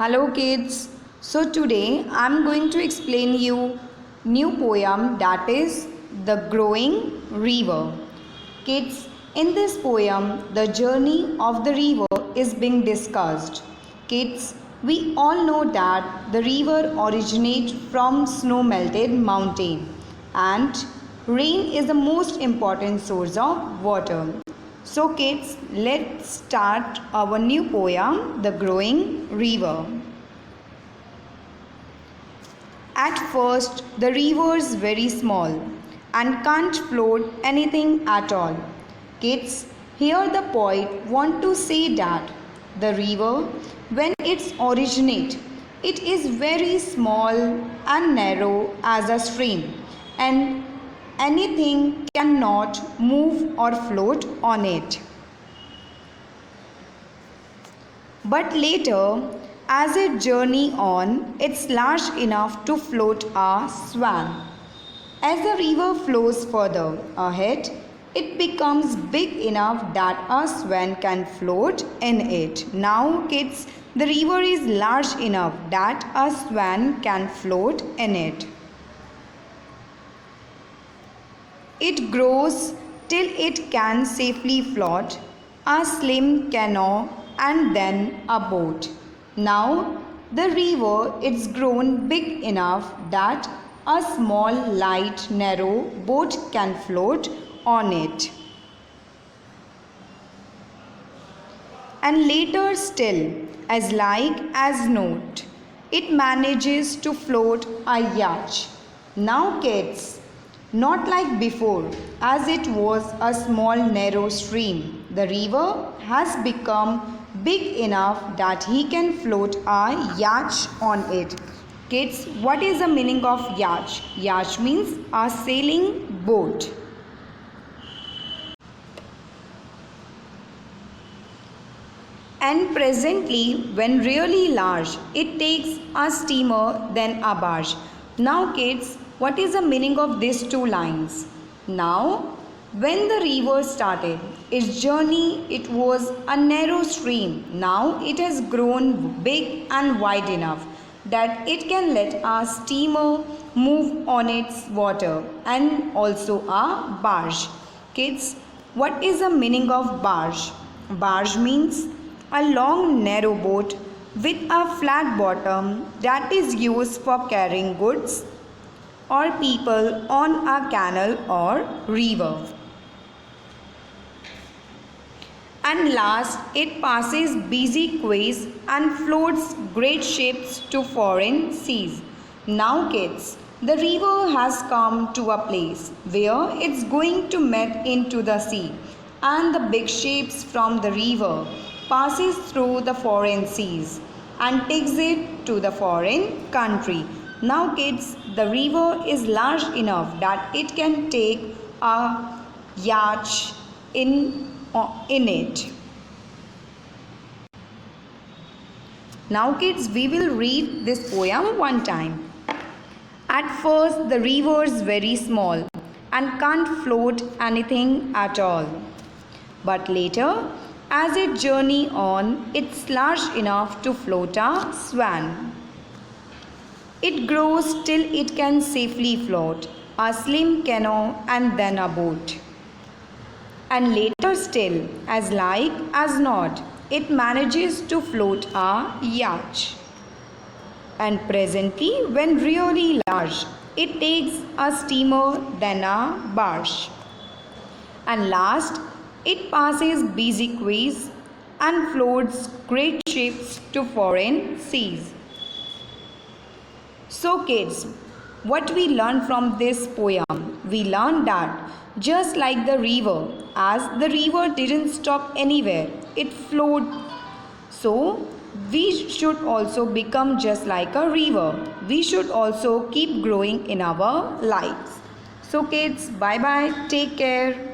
Hello kids. So today I'm going to explain you new poem that is The Growing River. Kids, in this poem the journey of the river is being discussed. Kids, we all know that the river originates from snow melted mountain and rain is the most important source of water. So kids, let's start our new poem, The Growing River. At first, the river is very small and can't float anything at all. Kids, here the poet want to say that the river, when it's originate, it is very small and narrow as a stream, and anything cannot move or float on it. But later, as it journeys on, it's large enough to float a swan. As the river flows further ahead, it becomes big enough that a swan can float in it. Now, kids, the river is large enough that a swan can float in it. It grows till it can safely float, a slim canoe and then a boat. Now the river is grown big enough that a small, light, narrow boat can float on it. And later still, as like as not, it manages to float a yacht. Now kids, not like before, as it was a small narrow stream. The river has become big enough that he can float a yacht on it. Kids, what is the meaning of yacht? Yacht means a sailing boat. And presently, when really large, it takes a steamer than a barge. Now kids, what is the meaning of these two lines? Now, when the river started its journey, it was a narrow stream. Now it has grown big and wide enough that it can let a steamer move on its water and also a barge. Kids, what is the meaning of barge? Barge means a long narrow boat with a flat bottom that is used for carrying goods or people on a canal or river. And last, it passes busy quays and floats great ships to foreign seas. Now kids, the river has come to a place where it's going to meet into the sea, and the big ships from the river passes through the foreign seas and takes it to the foreign country. Now kids, the river is large enough that it can take a yacht in it. Now kids, we will read this poem one time. At first the river is very small and can't float anything at all. But later, as it journeys on, it's large enough to float a swan. It grows till it can safely float a slim canoe and then a boat. And later still, as like as not, it manages to float a yacht. And presently, when really large, it takes a steamer then a barge. And last, it passes busy quays and floats great ships to foreign seas. So kids, what we learn from this poem? We learned that just like the river, as the river didn't stop anywhere, it flowed. So we should also become just like a river. We should also keep growing in our lives. So kids, bye bye, take care.